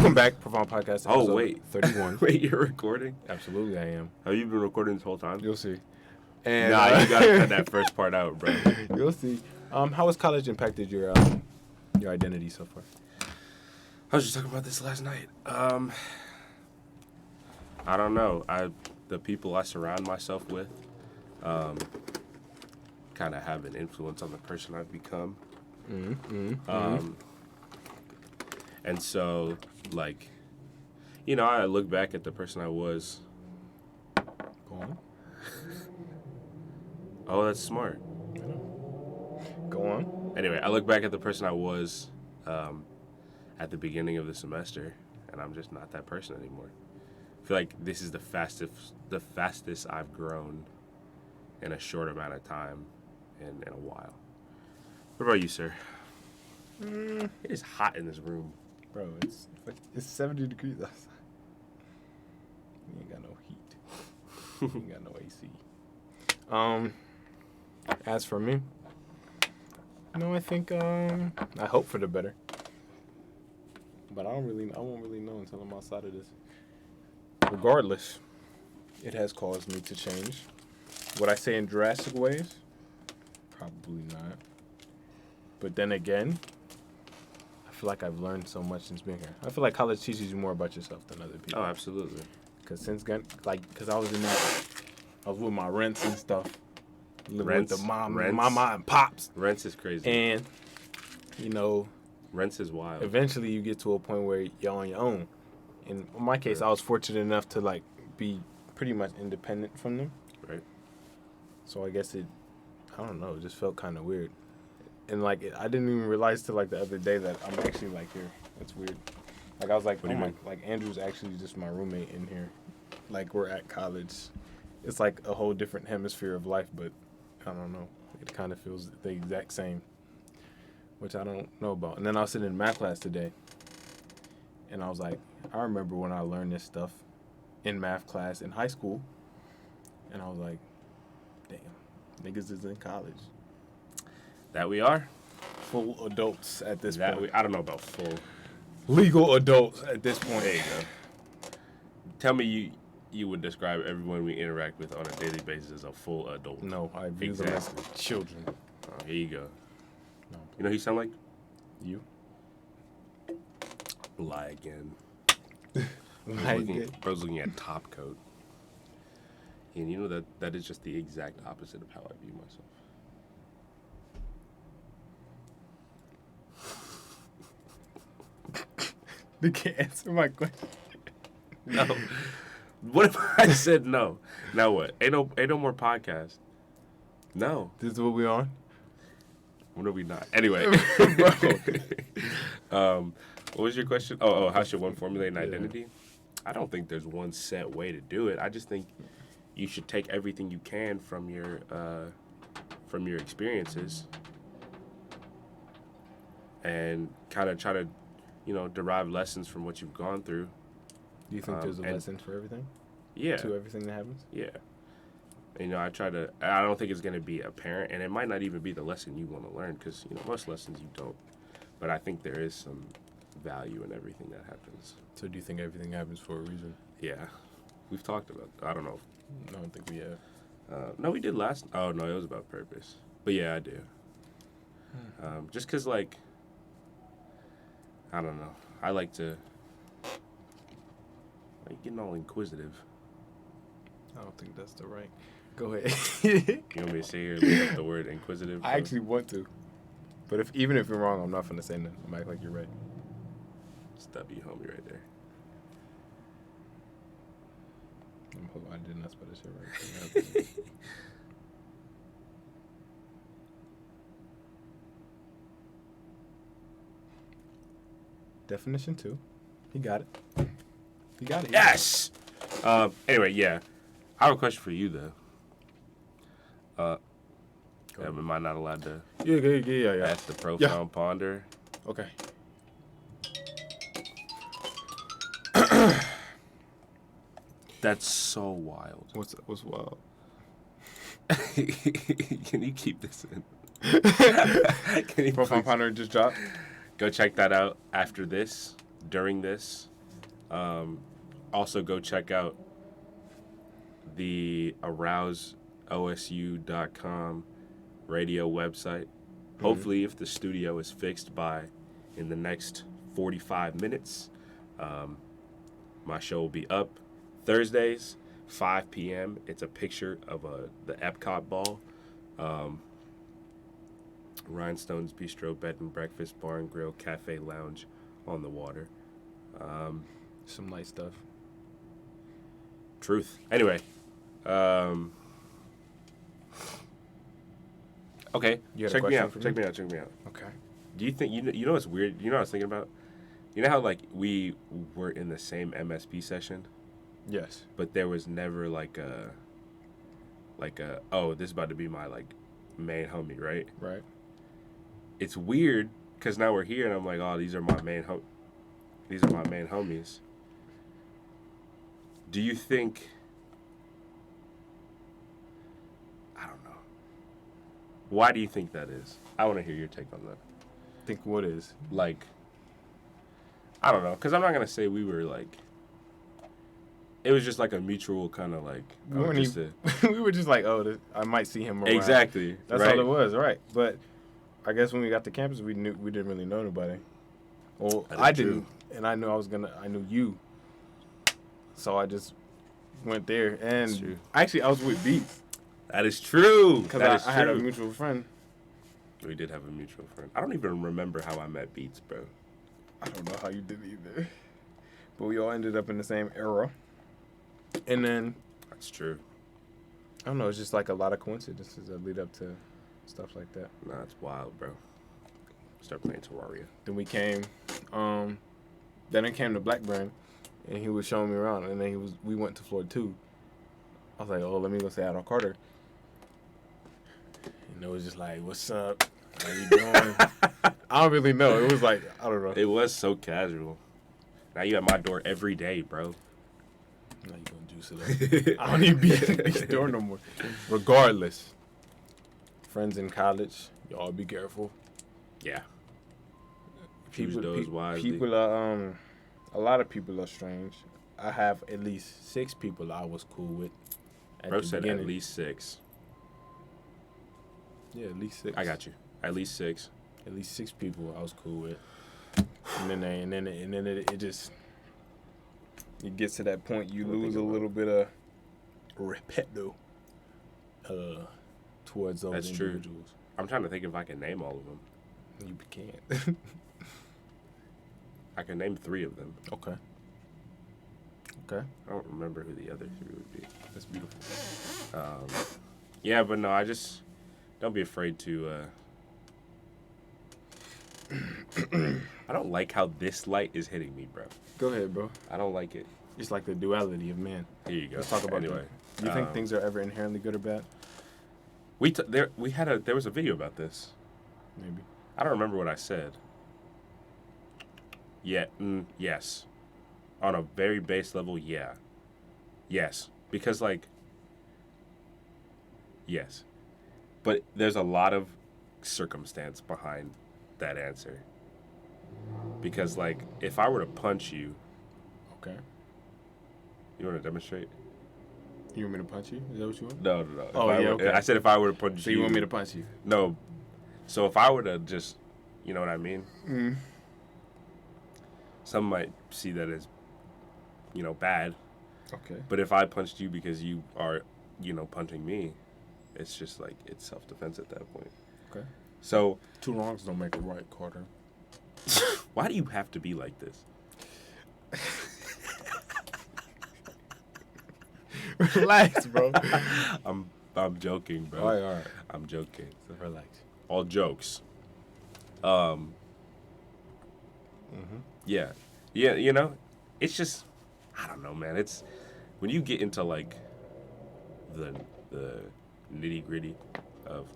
Welcome back, Profound Podcast. Oh, wait. 31. Wait, you're recording? Absolutely, I am. Have you been recording this whole time? You'll see. And, nah, you gotta cut that first part out, bro. You'll see. How has college impacted your identity so far? I was just talking about this last night. I don't know. The people I surround myself with kind of have an influence on the person I've become. And so, like, you know, I look back at the person I was. Go on. Oh, that's smart. Go on. Anyway, I look back at the person I was at the beginning of the semester, and I'm just not that person anymore. I feel like this is the fastest I've grown in a short amount of time in a while. What about you, sir? It is hot in this room. Bro, it's 70 degrees outside. You ain't got no heat. You ain't got no AC. As for me, I think I hope for the better. But I won't really know until I'm outside of this. Regardless, it has caused me to change. Would I say in drastic ways? Probably not. But then again, I feel like I've learned so much since being here. I feel like college teaches you more about yourself than other people. Oh, absolutely. Because I was in that, I was with my rents and stuff. Living with the mama and pops. Rents is crazy. And, Rents is wild. Eventually you get to a point where you're on your own. In my case, I was fortunate enough to, be pretty much independent from them. Right. So I guess it just felt kind of weird. And, I didn't even realize till, the other day that I'm actually, here. That's weird. I was like, Andrew's actually just my roommate in here. We're at college. It's, a whole different hemisphere of life, but I don't know. It kind of feels the exact same, which I don't know about. And then I was sitting in math class today, and I was like, I remember when I learned this stuff in math class in high school, and I was like, damn, niggas is in college. That we are. Full adults at this point. I don't know about full. Legal adults at this point. There you go. Tell me you would describe everyone we interact with on a daily basis as a full adult. No, I view them as children. Oh, here you go. No. You know who you sound like? You? Lie again. Bro's looking at Top Coat. And you know that is just the exact opposite of how I view myself. You can't answer my question. No. What if I said no? Now what? Ain't no more podcast. No. This is what we on? What are we not? Anyway. What was your question? Oh, how should one formulate an identity? I don't think there's one set way to do it. I just think you should take everything you can from your experiences and kind of try to, derive lessons from what you've gone through. Do you think there's a lesson for everything? Yeah. To everything that happens? Yeah. I don't think it's going to be apparent, and it might not even be the lesson you want to learn because, most lessons you don't. But I think there is some value in everything that happens. So do you think everything happens for a reason? Yeah. We've talked about I don't know. I don't think we have. No, we did last. Oh, no, it was about purpose. But, yeah, I do. Just because, I don't know. I like getting all inquisitive. I don't think that's the right. Go ahead. You want me to say here look up the word inquisitive? I actually want to. But even if you're wrong, I'm not going to say nothing. I'm act like you're right. Stub you, homie, right there. I did not spell this shit right. Definition 2. He got it. Yes! Anyway, yeah. I have a question for you, though. Am I not allowed to Yeah. ask the profound ponder? Okay. That's so wild. What's wild? Can you keep this in? Profound ponder just dropped? Go check that out after this, during this, Also, go check out the arouseosu.com radio website. Hopefully, if the studio is fixed by in the next 45 minutes, my show will be up Thursdays, 5 p.m. It's a picture of the Epcot ball. Rhinestones Bistro, Bed and Breakfast, Bar and Grill, Cafe Lounge on the water. Some light stuff. Truth. Anyway. Okay. You had a Check me question out. for Check me? me out. Check me out. Okay. Do you think, you know what's weird? You know what I was thinking about? You know how, like, we were in the same MSP session? Yes. But there was never, like a, oh, this is about to be my, like, main homie, right? Right. It's weird, because now we're here, and I'm like, oh, these are my main homies. Do you think, I don't know. Why do you think that is? I want to hear your take on that. Think what is? Like, I don't know, because I'm not going to say we were, like, it was just like a mutual kind of, like, We were just like, oh, I might see him around. Exactly. That's right? all it was, right? But I guess when we got to campus, we didn't really know anybody. Well, I didn't, and I knew I knew you, so I just went there. And actually, I was with Beats. That is true. Because I had a mutual friend. We did have a mutual friend. I don't even remember how I met Beats, bro. I don't know how you did either. But we all ended up in the same era. And then... That's true. I don't know, it's just like a lot of coincidences that lead up to stuff like that. Nah, it's wild, bro. Start playing Terraria. Then we came, then it came to Blackburn, and he was showing me around, and then we went to floor 2. I was like, oh, let me go say hi to Carter. And it was just like, what's up? How you doing? I don't really know. It was like, I don't know. It was so casual. Now you at my door every day, bro. Now you gonna juice it up. I don't even be at the door no more. Regardless, friends in college, y'all be careful. Yeah. Choose those wisely. People are, a lot of people are strange. I have at least 6 people I was cool with. Bro said at least 6. Yeah, at least 6. I got you. At least 6. At least 6 people I was cool with. And then it just, it gets to that point you lose a little bit of respect towards those individuals. True. I'm trying to think if I can name all of them. You can't. I can name 3 of them. Okay. Okay. I don't remember who the other 3 would be. That's beautiful. Yeah, but no, I just don't be afraid to. I don't like how this light is hitting me, bro. Go ahead, bro. I don't like it. It's like the duality of man. Here you go. Let's talk about anyway. that. Do you think things are ever inherently good or bad? There was a video about this. Maybe. I don't remember what I said. Yeah. Yes. On a very base level, yeah. Yes. Because, like, yes. But there's a lot of circumstance behind that answer. Because, like, if I were to punch you. Okay. You want to demonstrate? You want me to punch you? Is that what you want? No. Oh, okay. I said if I were to punch you. So you want me to punch you? No. So if I were to just, you know what I mean? Mm. Some might see that as, bad. Okay. But if I punched you because you are, punching me, it's just like, it's self-defense at that point. Okay. So. 2 wrongs don't make a right, Carter. Why do you have to be like this? Relax, bro. I'm joking, bro. All right. I'm joking. So relax. All jokes. Yeah. Yeah, it's just, I don't know, man. It's, when you get into, like, the nitty-gritty of,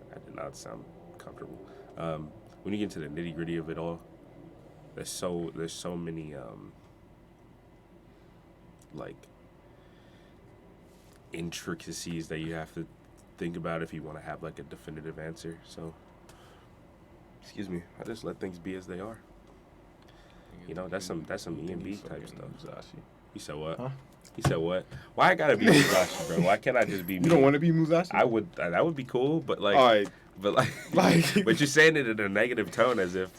that did not sound comfortable. When you get into the nitty-gritty of it all, there's so many, like, intricacies that you have to think about if you want to have, like, a definitive answer. So, excuse me, I just let things be as they are. You know, that's some E&B type stuff. Musashi. You said what? Huh? He said what? Why I gotta be Musashi, bro? Why can't I just be me? You don't want to be Musashi? I would. That would be cool, but like, all right, but like, but you're saying it in a negative tone as if,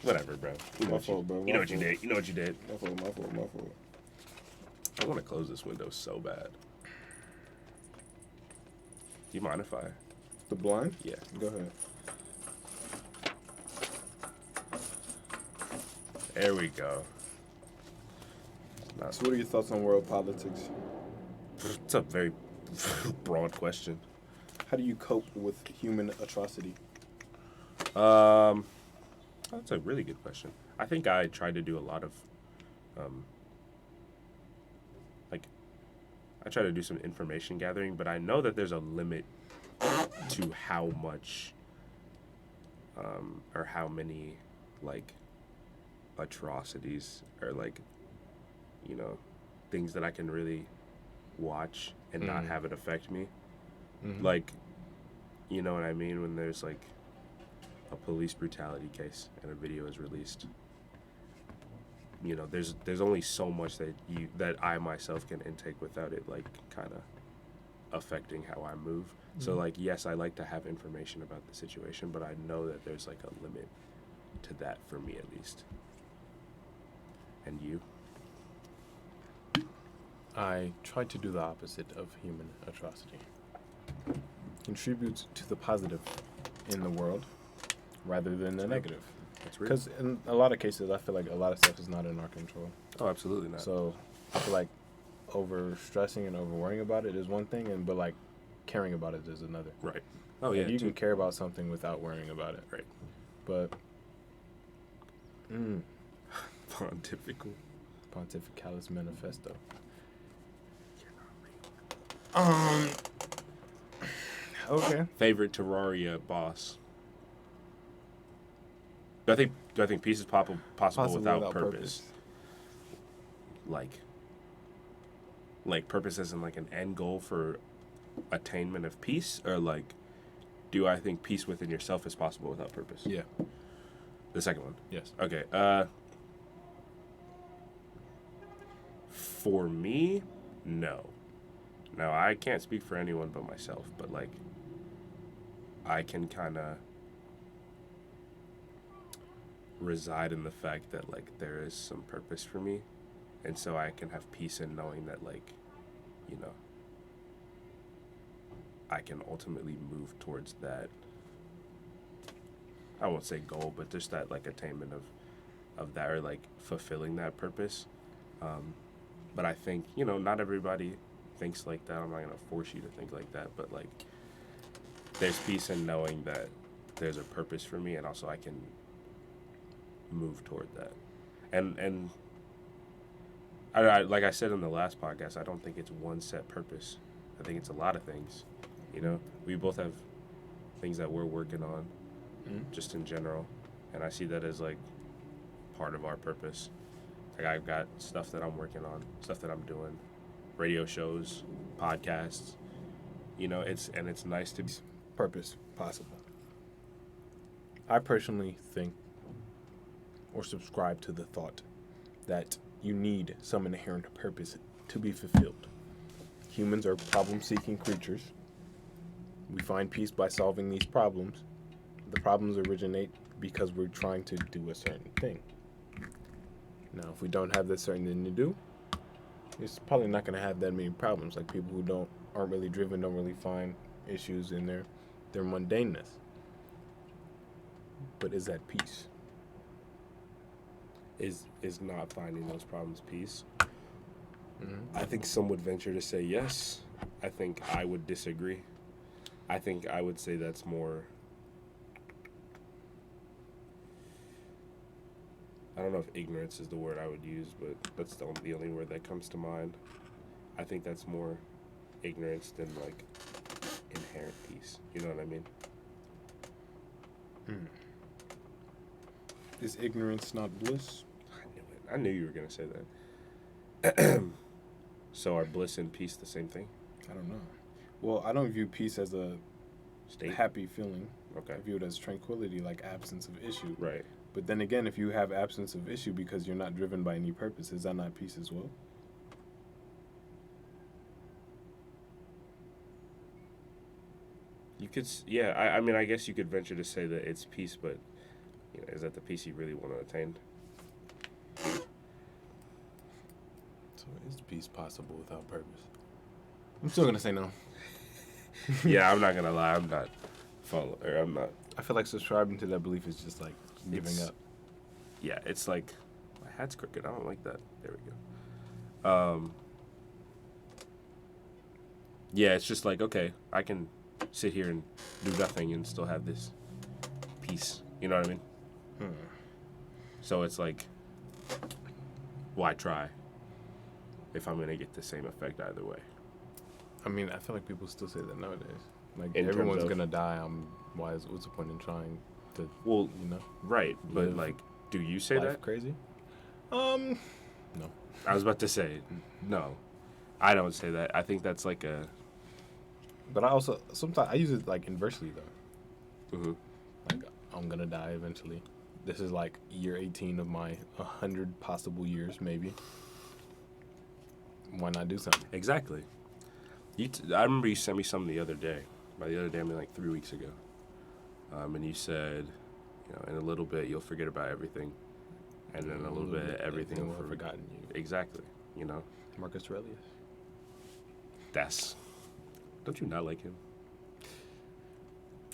whatever, bro. You know My what fault, bro. you know what you did. You know what you did. My fault. I want to close this window so bad. Do you mind if I? The blind? Yeah. Go ahead. There we go. So what are your thoughts on world politics? It's a very broad question. How do you cope with human atrocity? That's a really good question. I think I tried to do a lot of, I try to do some information gathering, but I know that there's a limit to how much, or how many, like, atrocities or like, you know, things that I can really watch and not have it affect me. Mm-hmm. Like, you know what I mean? When there's like a police brutality case and a video is released, you know, there's only so much that I myself can intake without it like kind of affecting how I move. So like, yes, I like to have information about the situation, but I know that there's like a limit to that for me at least. And you? I try to do the opposite of human atrocity. Contribute to the positive in the world rather than the negative. That's real. Because in a lot of cases, I feel like a lot of stuff is not in our control. Oh, absolutely not. So I feel like over stressing and over worrying about it is one thing, but like caring about it is another. Right. Oh, Like, yeah. you can care about something without worrying about it. Right. But Pontifical. Pontificalis Manifesto. Okay. Favorite Terraria boss. Do I think peace is possible without purpose? Like purpose as in like an end goal for attainment of peace, or like, do I think peace within yourself is possible without purpose? Yeah. The second one. Yes. Okay. For me, no. Now, I can't speak for anyone but myself, but like, I can kind of reside in the fact that like there is some purpose for me, and so I can have peace in knowing that, like, you know, I can ultimately move towards that, I won't say goal, but just that like attainment of that, or like fulfilling that purpose. But I think, you know, not everybody thinks like that. I'm not gonna force you to think like that, but like, there's peace in knowing that there's a purpose for me, and also I can move toward that. And I like I said in the last podcast, I don't think it's one set purpose. I think it's a lot of things. You know, we both have things that we're working on, just in general, and I see that as like part of our purpose. Like, I've got stuff that I'm working on, stuff that I'm doing, radio shows, podcasts. You know, it's nice to be Purpose possible. I personally think or subscribe to the thought that you need some inherent purpose to be fulfilled. Humans are problem-seeking creatures. We find peace by solving these problems. The problems originate because we're trying to do a certain thing. Now, if we don't have that certain thing to do, it's probably not going to have that many problems. Like, people who aren't really driven don't really find issues in their mundaneness. But is that peace? is not finding those problems peace. I think some would venture to say yes. I think I would disagree. I think I would say that's more, I don't know if ignorance is the word I would use, but that's the only word that comes to mind. I think that's more ignorance than like inherent peace. You know what I mean? Is ignorance not bliss? I knew it. I knew you were going to say that. So are bliss and peace the same thing? I don't know. Well, I don't view peace as a State? happy feeling. Okay. I view it as tranquility, like absence of issue. Right. But then again, if you have absence of issue because you're not driven by any purpose, is that not peace as well? You could, yeah. I mean, I guess you could venture to say that it's peace, but is that the peace you really want to attain? So is peace possible without purpose? I'm still gonna say no. Yeah, I'm not gonna lie. I'm not following, or I'm not. I feel like subscribing to that belief is just like giving up. Yeah, it's like my hat's crooked. I don't like that. There we go. Yeah, it's just like, okay, I can sit here and do nothing and still have this peace. You know what I mean? So it's like, why try if I'm gonna get the same effect either way? I mean, I feel like people still say that nowadays. Like In everyone's terms of- gonna die. What's the point in trying to? Well, You know, right, but live like, do you say life that? crazy? No. I was about to say, no, I don't say that. I think that's like a. But I also sometimes I use it like inversely though. Mm-hmm. Like I'm gonna die eventually. This is like year 18 of my 100 possible years, maybe. Why not do something? Exactly. I remember you sent me something the other day. By the other day, I mean like 3 weeks ago. And you said, in a little bit you'll forget about everything, and then a little bit everything will have forgotten you. Exactly. Marcus Aurelius. That's. Don't you not like him?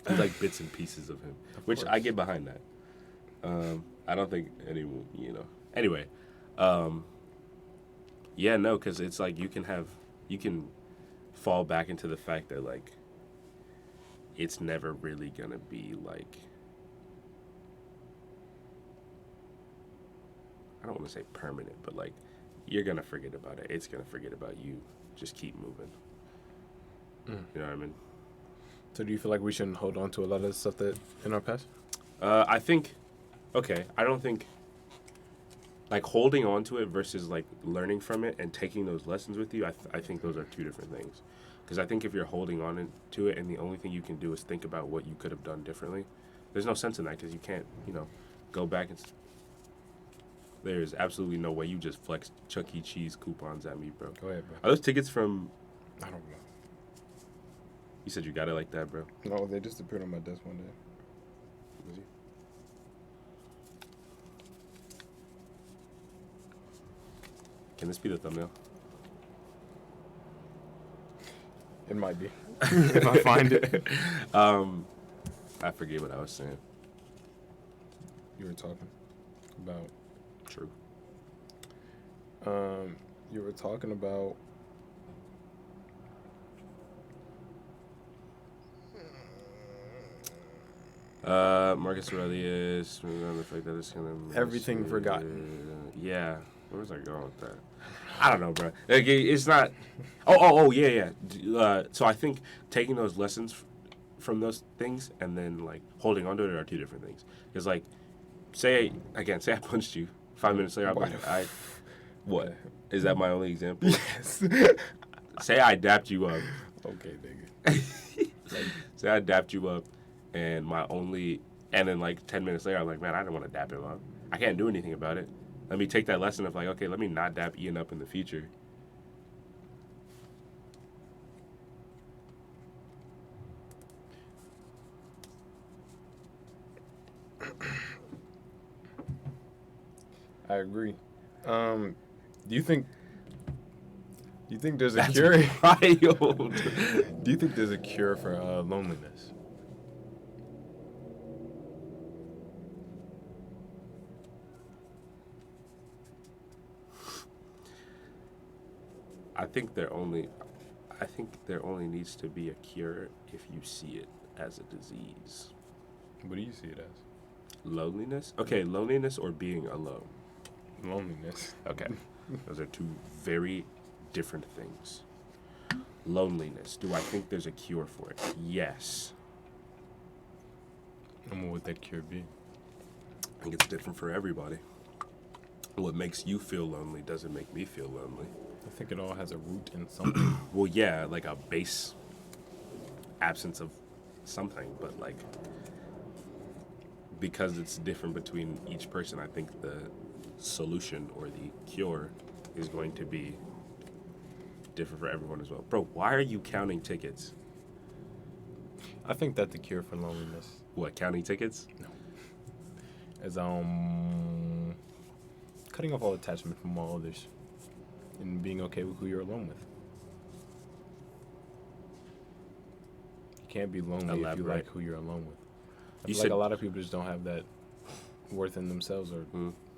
You like bits and pieces of him, which I get behind that. I don't think anyone, Anyway, yeah, no, because it's like you can fall back into the fact that like it's never really gonna be like, I don't want to say permanent, but like you're gonna forget about it. It's gonna forget about you. Just keep moving. You know what I mean? So do you feel like we shouldn't hold on to a lot of the stuff that in our past? I think, I don't think, like, holding on to it versus, like, learning from it and taking those lessons with you, I think those are two different things. Because I think if you're holding on to it and the only thing you can do is think about what you could have done differently, there's no sense in that because you can't, go back and... There's absolutely no way you just flexed Chuck E. Cheese coupons at me, bro. Go ahead, bro. Are those tickets from... I don't know. You said you got it like that, bro? No, they just appeared on my desk one day. Was he? Can this be the thumbnail? It might be. If I find it. I forget what I was saying. You were talking about... True. You were talking about... Marcus Aurelius, the fact that it's gonna Everything forgotten. Yeah, where was I going with that? I don't know, bro. Like, it's not. Oh, yeah. So I think taking those lessons from those things and then like holding onto it are two different things. Because like, say I punched you 5 minutes later. I'm like, what? Is that my only example? Yes. Say I dapped you up. Okay, nigga. Say I dapped you up. And then like 10 minutes later, I'm like, man, I didn't want to dap him up. I can't do anything about it. Let me take that lesson of like, okay, let me not dap Ian up in the future. I agree. Do you think there's a cure? Wild. Do you think there's a cure for loneliness? I think there only needs to be a cure if you see it as a disease. What do you see it as? Loneliness? Okay, loneliness or being alone. Loneliness. Okay. Those are two very different things. Loneliness. Do I think there's a cure for it? Yes. And what would that cure be? I think it's different for everybody. What makes you feel lonely doesn't make me feel lonely. I think it all has a root in something. Well, yeah, like a base absence of something, but like because it's different between each person, I think the solution or the cure is going to be different for everyone as well. Bro, why are you counting tickets? I think that the cure for loneliness What, counting tickets? is cutting off all attachment from all others and being okay with who you're alone with. You can't be lonely if you Elaborate. like who you're alone with. I You feel said- like a lot of people just don't have that worth in themselves or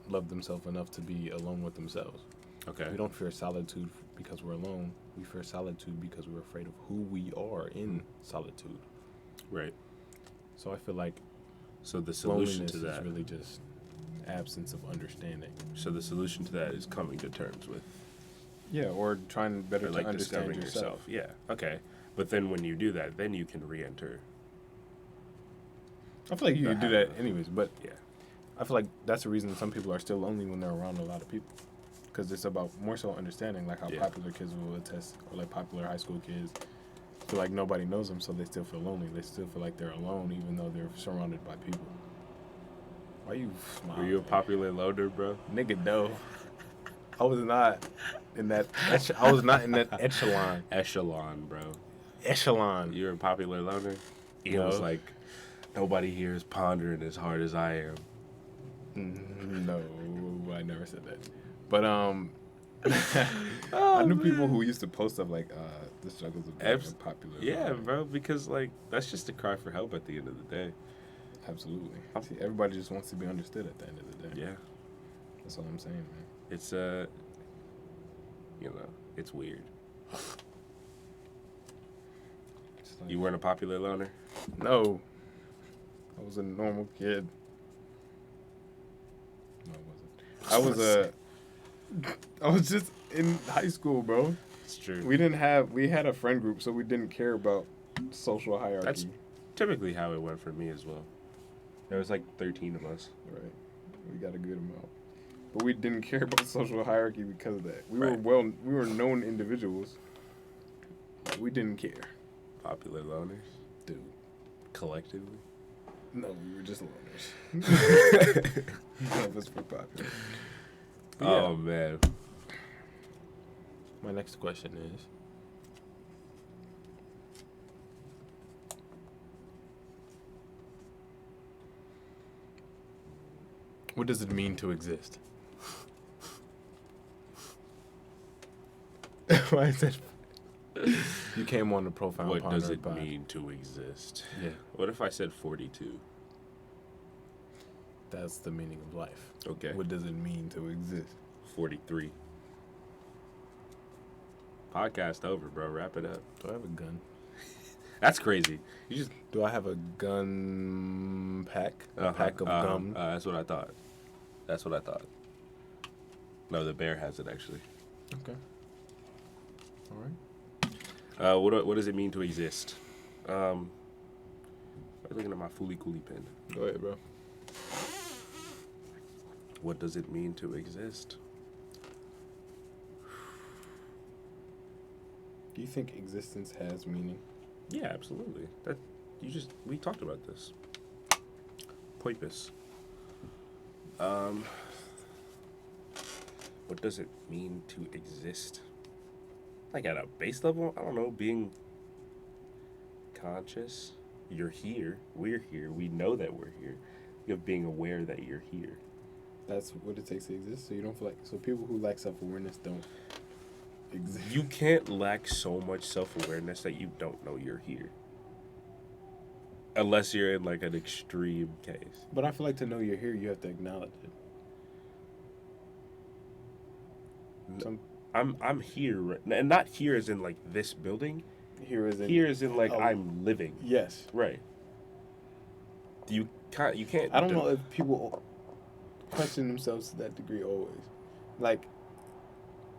love themselves enough to be alone with themselves. Okay. We don't fear solitude because we're alone. We fear solitude because we're afraid of who we are in solitude. Right. So I feel like So the solution loneliness to that. is really just absence of understanding. So the solution to that is coming to terms with, Yeah, or trying better or to like understand discovering yourself. yourself. Yeah. Okay. But then when you do that, then you can re-enter. I feel like you The can do that habit. anyways, but Yeah. I feel like that's the reason some people are still lonely when they're around a lot of people. Because it's about more so understanding, like how Yeah. popular kids will attest, or like popular high school kids feel like nobody knows them, so they still feel lonely. They still feel like they're alone, even though they're surrounded by people. Why you smiling? Were you a popular loader, bro? Nigga, no. I was not in that. I was not in that echelon. Echelon, bro. Echelon. You're a popular loner? It No. was like, nobody here is pondering as hard as I am. No, I never said that. But I knew people who used to post stuff like the struggles of being a popular. Yeah, loner. bro, because like that's just a cry for help at the end of the day. Absolutely. See, everybody just wants to be understood at the end of the day. Yeah. That's all I'm saying, man. It's it's weird. It's like, You weren't a popular loner? no. I was a normal kid. No, I wasn't. I was just in high school, bro. It's true. We had a friend group, so we didn't care about social hierarchy. That's typically how it went for me as well. There was like 13 of us. Right. We got a good amount. But we didn't care about social hierarchy because of that. We Right. we were known individuals. We didn't care. Popular loners? Dude. Collectively? No, we were just loners. None of us were popular. But yeah, Oh, man. my next question is, what does it mean to exist? Why is that? You came on the Profound What does Ponder it pod. mean to exist? Yeah, What if I said 42? that's the meaning of life. Okay. What does it mean to exist? 43. Podcast over, bro. Wrap it up. Do I have a gun? That's crazy. You just Do I have a gun pack? A pack of gum? That's what I thought. That's what I thought. No, the bear has it actually. Okay. All right. What does it mean to exist? I'm looking at my Fooly Cooly pen. Go ahead, bro. What does it mean to exist? Do you think existence has meaning? Yeah, absolutely. We talked about this. Poipus. What does it mean to exist? Like at a base level, I don't know, being conscious. You're here. We're here. We know that we're here. You have being aware that you're here. That's what it takes to exist. So you don't feel like. So people who lack self-awareness don't exist. You can't lack so much self-awareness that you don't know you're here. Unless you're in like an extreme case. But I feel like to know you're here, you have to acknowledge it. I'm here, and not here as in like this building. Here is Here as in like Oh. I'm living. Yes. Right. You can't. I don't know if people question themselves to that degree always. Like,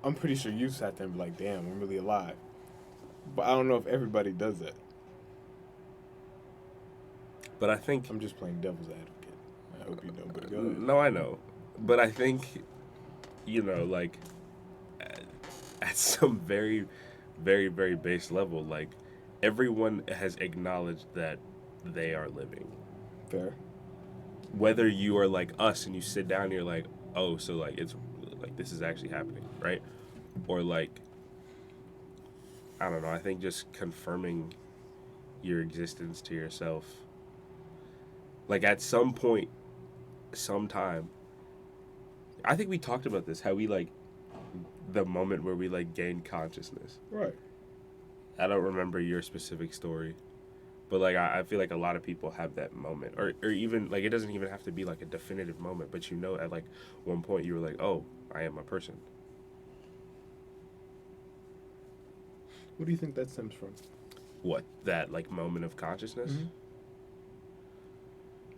I'm pretty sure you sat there and be like, damn, I'm really alive. But I don't know if everybody does that. But I think. I'm just playing devil's advocate. I hope you know, but go ahead. No, I know, but I think, like, at some very, very, very base level, like, everyone has acknowledged that they are living. Fair. whether you are like us and you sit down and you're like, oh, so like it's like this is actually happening, right? Or like, I don't know, I think just confirming your existence to yourself. Like at some point, sometime, I think we talked about this, how we like the moment where we like gained consciousness. Right. I don't remember your specific story, but like I feel like a lot of people have that moment, or even like it doesn't even have to be like a definitive moment, but you know, at like one point you were like, oh, I am a person. What do you think that stems from? What, that like moment of consciousness? Mm-hmm.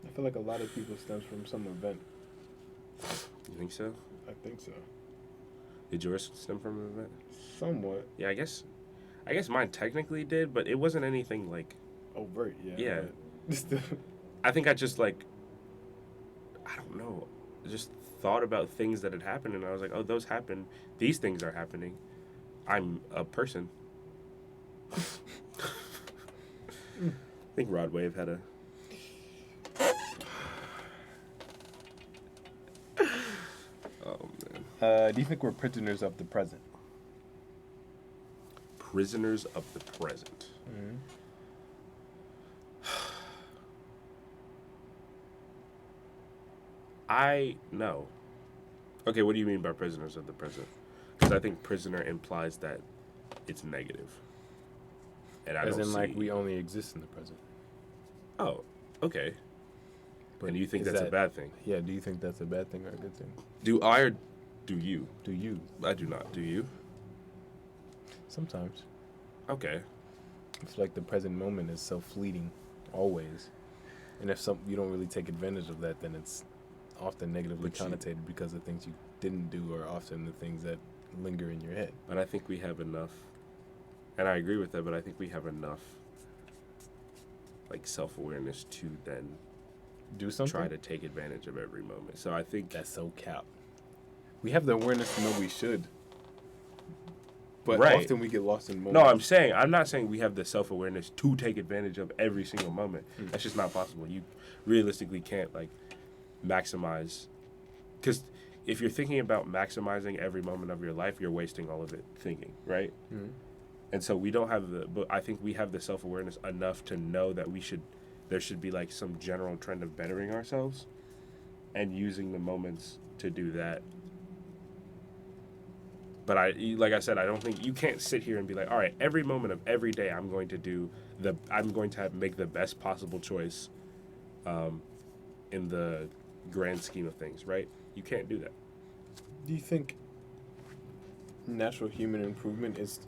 I feel like a lot of people stems from some event. You think so? I think so. Did yours stem from an event? Somewhat. Yeah, I guess mine technically did, but it wasn't anything like overt. Yeah. Still. I think I just like, I don't know, just thought about things that had happened, and I was like, oh, those happened. These things are happening. I'm a person. I think Rod Wave had a. Oh man. Do you think we're prisoners of the present? Prisoners of the present. Mm-hmm. I know. Okay, what do you mean by prisoners of the present? Because I think prisoner implies that it's negative. And I As don't in, see... like, we only exist in the present. Oh, okay. But and you think that's a bad thing? Yeah, do you think that's a bad thing or a good thing? Do I or do you? Do you? I do not. Do you? Sometimes. Okay. I feel like the present moment is so fleeting, always. And if you don't really take advantage of that, then it's often negatively connotated because of things you didn't do are often the things that linger in your head. But I think we have enough, and I agree with that, but I think we have enough like self-awareness to then do something, try to take advantage of every moment. So I think that's so cap. We have the awareness to know we should, but right. often we get lost in moments. No, I'm not saying we have the self-awareness to take advantage of every single moment. That's just not possible. You realistically can't like maximize, because if you're thinking about maximizing every moment of your life, you're wasting all of it thinking, right? Mm-hmm. And so we don't have but I think we have the self-awareness enough to know that there should be like some general trend of bettering ourselves and using the moments to do that. But like I said, I don't think you can't sit here and be like, all right, every moment of every day I'm going to make the best possible choice in the grand scheme of things, right? You can't do that. Do you think natural human improvement is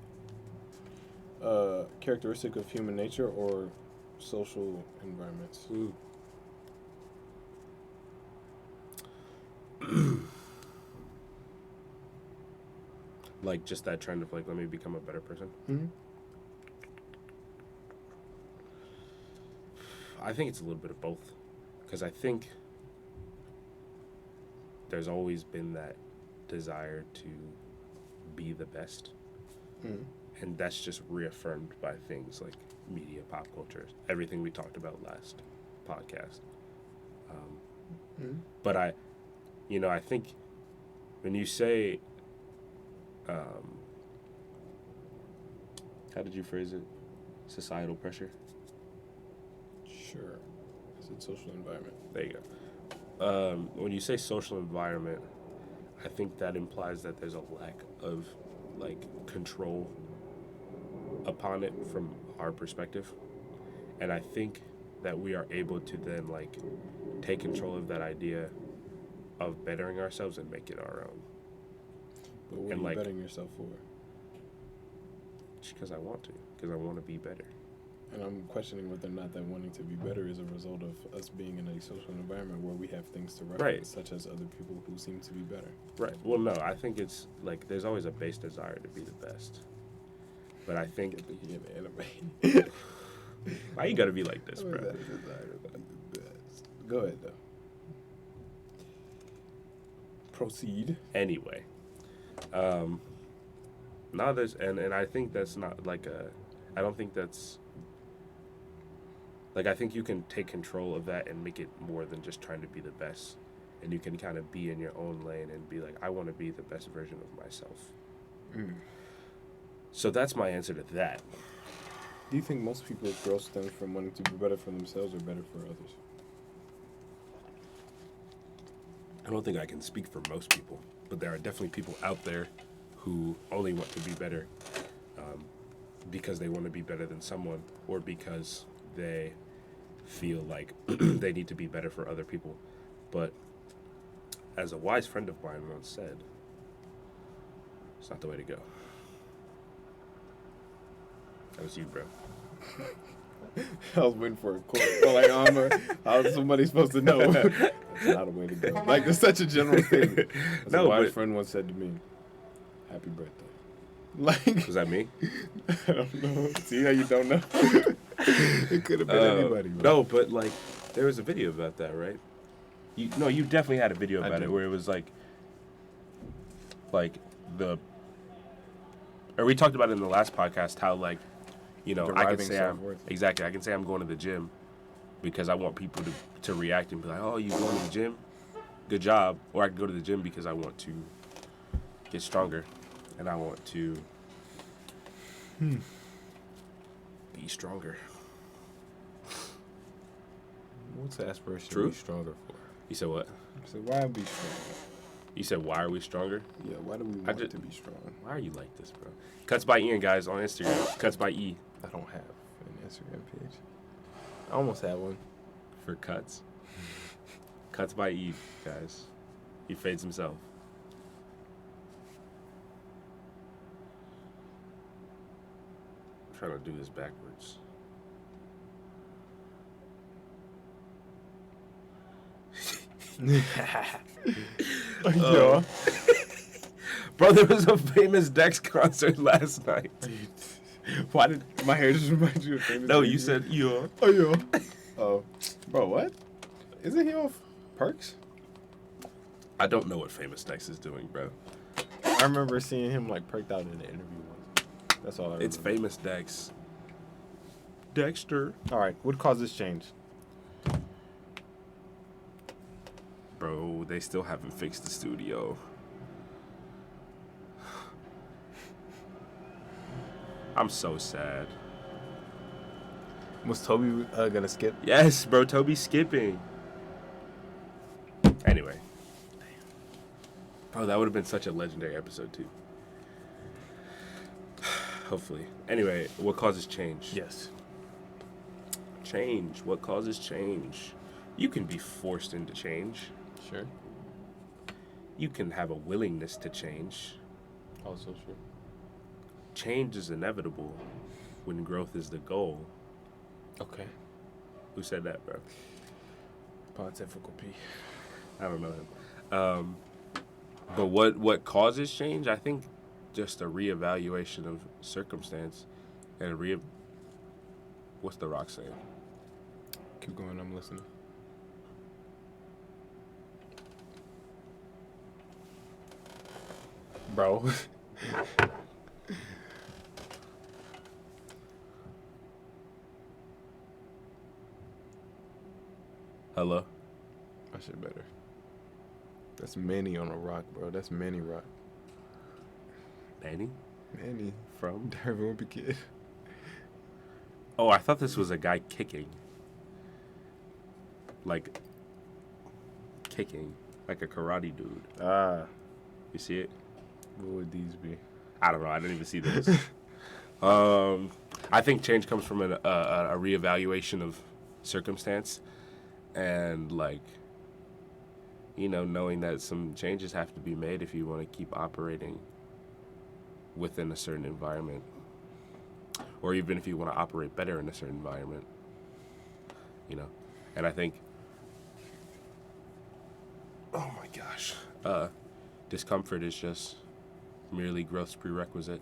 a characteristic of human nature or social environments? Like just that trend of like, let me become a better person? Mm-hmm. I think it's a little bit of both. Because I think there's always been that desire to be the best. Mm-hmm. And that's just reaffirmed by things like media, pop culture, everything we talked about last podcast. But I think when you say, how did you phrase it? Societal pressure? Sure. Is it social environment? There you go. When you say social environment, I think that implies that there's a lack of like control upon it from our perspective. And I think that we are able to then like take control of that idea of bettering ourselves and make it our own. But what are you bettering yourself for? Just because I want to. Because I want to be better. And I'm questioning whether or not that wanting to be better is a result of us being in a social environment where we have things to reference, such as other people who seem to be better. Right. Well, no, I think it's like there's always a base desire to be the best. But I think... Why you gotta be like this, bro? Go ahead, though. Proceed. Anyway. Now there's... And I think that's not like a... I don't think that's Like, I think you can take control of that and make it more than just trying to be the best. And you can kind of be in your own lane and be like, I want to be the best version of myself. So that's my answer to that. Do you think most people's growth stems from wanting to be better for themselves or better for others? I don't think I can speak for most people, but there are definitely people out there who only want to be better because they want to be better than someone, or because they feel like they need to be better for other people. But as a wise friend of mine once said, it's not the way to go. That was you, bro. I was waiting for a quote. So like, how is somebody supposed to know? That's not a way to go. Like, it's such a general statement. A wise friend once said to me, "Happy birthday." Like, was that me? I don't know. See how you don't know? It could have been anybody. Bro. No, but like, there was a video about that, right? You definitely had a video about it where it was like the. Or we talked about it in the last podcast how like, you know, I can say I can say I'm going to the gym because I want people to react and be like, oh, you going to the gym? Good job. Or I can go to the gym because I want to get stronger and I want to be stronger. What's the aspiration to be stronger for? You said what? I said, why be stronger? You said, why are we stronger? Yeah, why do we want to be strong? Why are you like this, bro? Cuts by Ian, guys, on Instagram. Cuts by E. I don't have an Instagram page. I almost have one. For cuts. Cuts by E, guys. He fades himself. I'm trying to do this backwards. Yo. Bro, there was a famous Dex concert last night. Why did my hair just remind you of famous? No, you said yo. Oh, yo. Oh. Bro, what? Isn't he off Perks? I don't know what famous Dex is doing, bro. I remember seeing him like perked out in an interview once. That's all I remember. It's famous Dex. Dexter. All right, what caused this change? Bro, they still haven't fixed the studio. I'm so sad. Was Toby gonna skip? Yes, bro, Toby's skipping. Anyway. Bro, that would have been such a legendary episode, too. Hopefully. Anyway, what causes change? Yes. Change. What causes change? You can be forced into change. Sure. You can have a willingness to change. Also true. Change is inevitable when growth is the goal. Okay. Who said that, bro? Pontifical P. I don't know him. But what causes change? I think just a reevaluation of circumstance and what's the rock saying? Keep going, I'm listening. Bro. Hello? I should better. That's Manny on a rock, bro. That's Manny Rock. Manny? Manny from Darren Wimpy Kid. Oh, I thought this was a guy kicking. Like, kicking. Like a karate dude. Ah. You see it? What would these be? I don't know. I didn't even see this. I think change comes from a reevaluation of circumstance and, like, you know, knowing that some changes have to be made if you want to keep operating within a certain environment. Or even if you want to operate better in a certain environment. You know? And I think, oh my gosh, discomfort is just merely growth's prerequisite.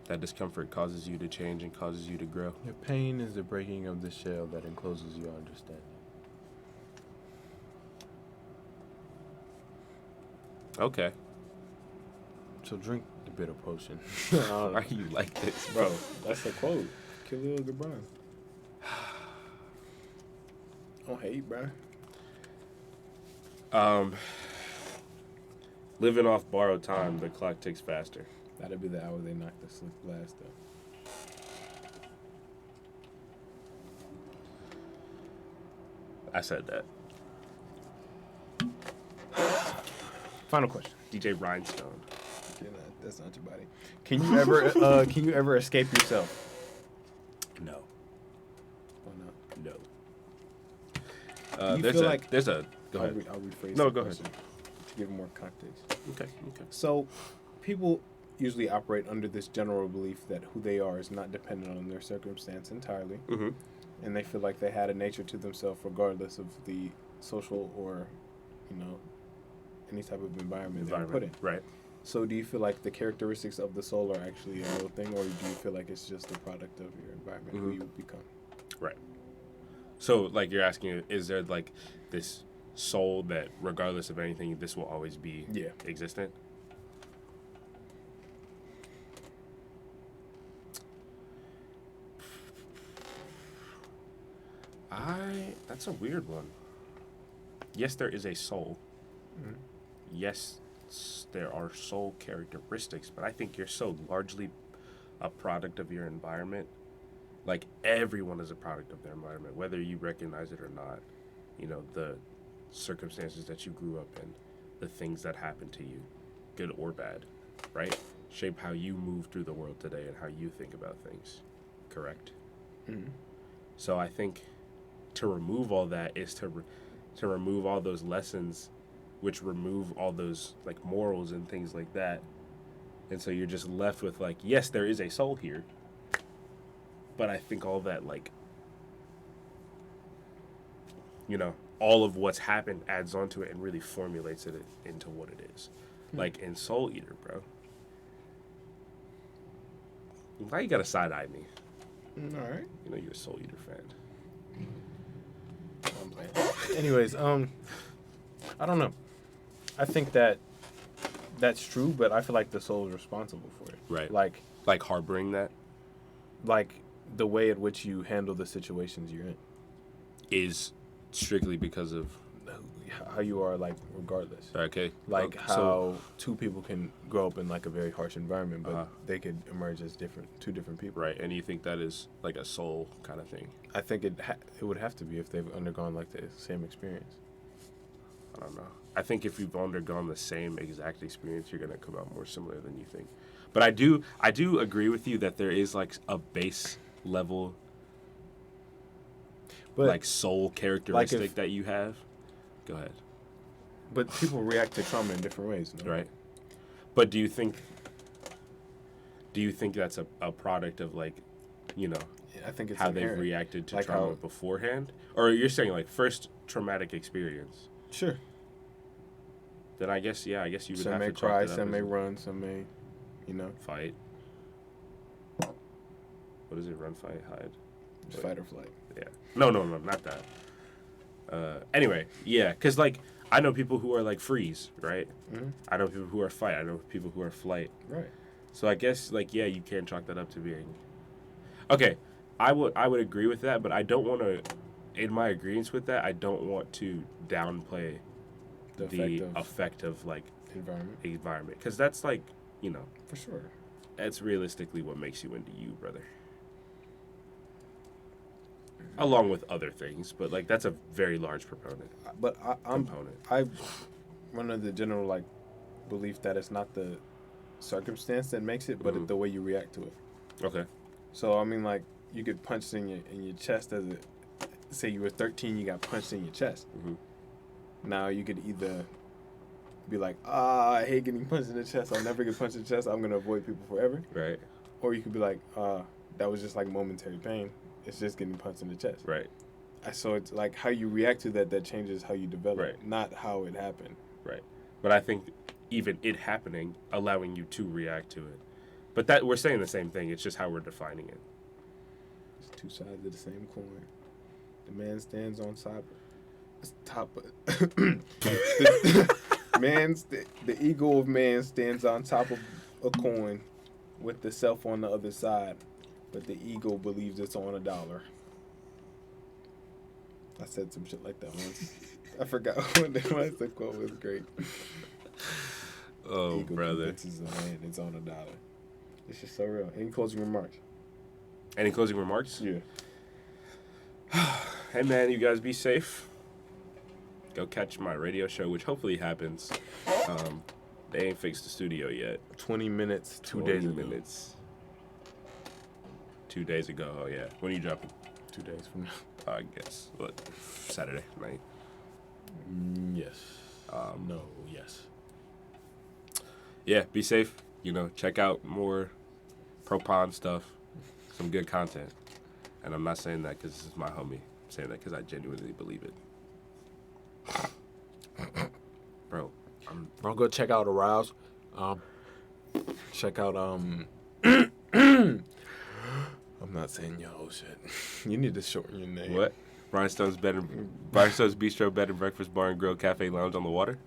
That discomfort causes you to change and causes you to grow. Your pain is the breaking of the shell that encloses your understanding. Okay. So drink the bitter potion. Why are you like this, bro? That's a quote. Khalil Gibran. Don't hate, bro. Living off borrowed time, the clock ticks faster. That'd be the hour they knock the slick blast up. I said that. Final question. DJ Rhinestone. Okay, that's not your body. Can you ever escape yourself? No. Why not? No. Do you feel like there's a. Go ahead. I'll rephrase. No, the go ahead. question to give more context. Okay. So, people usually operate under this general belief that who they are is not dependent on their circumstance entirely, Mm-hmm. and they feel like they had a nature to themselves regardless of the social or, any type of environment they're put in. Right. So, do you feel like the characteristics of the soul are actually a real thing, or do you feel like it's just a product of your environment, who you become? Right. So, like, you're asking, is there, like, this soul that, regardless of anything, this will always be existent? That's a weird one. Yes, there is a soul. Mm-hmm. Yes, there are soul characteristics, but I think you're so largely a product of your environment. Like, everyone is a product of their environment, whether you recognize it or not. The circumstances that you grew up in, the things that happen to you, good or bad, right? Shape how you move through the world today and how you think about things, correct? Mm-hmm. So I think to remove all that is to remove all those lessons, which remove all those, like, morals and things like that. And so you're just left with, like, yes, there is a soul here, but I think all that, like, all of what's happened adds onto it and really formulates it into what it is. Like in Soul Eater, bro. Why you gotta side-eye me? All right. You're a Soul Eater fan. I'm playing. Anyways, I don't know. I think that's true, but I feel like the soul is responsible for it. Right. Like harboring that the way at which you handle the situations you're in is strictly because of how you are, like, regardless. Okay. Like how two people can grow up in, like, a very harsh environment, but they could emerge as two different people. Right, and you think that is like a soul kind of thing? I think it would have to be if they've undergone, like, the same experience. I don't know. I think if you've undergone the same exact experience, you're gonna come out more similar than you think. But I do agree with you that there is, like, a base level, but, like, soul characteristic that you have. Go ahead. But people react to trauma in different ways, no? Right. But do you think that's a product of, like, I think it's how inherent. they've reacted to like trauma beforehand? Or you're saying, like, first traumatic experience? Sure. Then I guess you would Some have may to chalk cry, it up some as may run, some may, fight. What is it? Run, fight, hide. just fight or flight. Yeah. No, not that. Anyway, yeah, because, like, I know people who are, like, freeze, right? Mm-hmm. I know people who are fight. I know people who are flight. Right. So I guess, like, yeah, you can chalk that up to being. Okay, I would agree with that, but I don't want to. In my agreement with that, I don't want to downplay the effect of like environment, because that's, like, for sure. That's realistically what makes you into you, brother. Along with other things, but, like, that's a very large component. But I'm under the general, like, belief that it's not the circumstance that makes it, but the way you react to it. Okay. So I mean, like, you get punched in your chest say you were 13, you got punched in your chest. Mm-hmm. Now you could either be like, I hate getting punched in the chest. I'll never get punched in the chest. I'm gonna avoid people forever. Right. Or you could be like, that was just, like, momentary pain. It's just getting punched in the chest. Right. So it's like how you react to that changes how you develop, right. Not how it happened. Right. But I think even it happening, allowing you to react to it. But that we're saying the same thing. It's just how we're defining it. It's two sides of the same coin. The man stands on top of the ego of man stands on top of a coin with the self on the other side, but the ego believes it's on $1. I said some shit like that once. I forgot what it was. The quote was great. Oh, Ego brother. convinces a man it's on $1. It's just so real. Any closing remarks? Any closing remarks? Yeah. Hey, man, you guys be safe. Go catch my radio show, which hopefully happens. They ain't fixed the studio yet. 20 minutes, 2 20 days ago. minutes. 2 days ago. Oh, yeah. When are you dropping? 2 days from now. I guess. What? Saturday night. Yes. No, yes. Yeah, be safe. You know, check out more Propon stuff. Some good content. And I'm not saying that because this is my homie. I'm saying that because I genuinely believe it. Bro. Bro, go check out Arouse. Check out, I'm not saying your whole shit. You need to shorten your name. What? Brian Stone's Bistro, Bed and Breakfast, Bar and Grill, Cafe, Lounge on the water?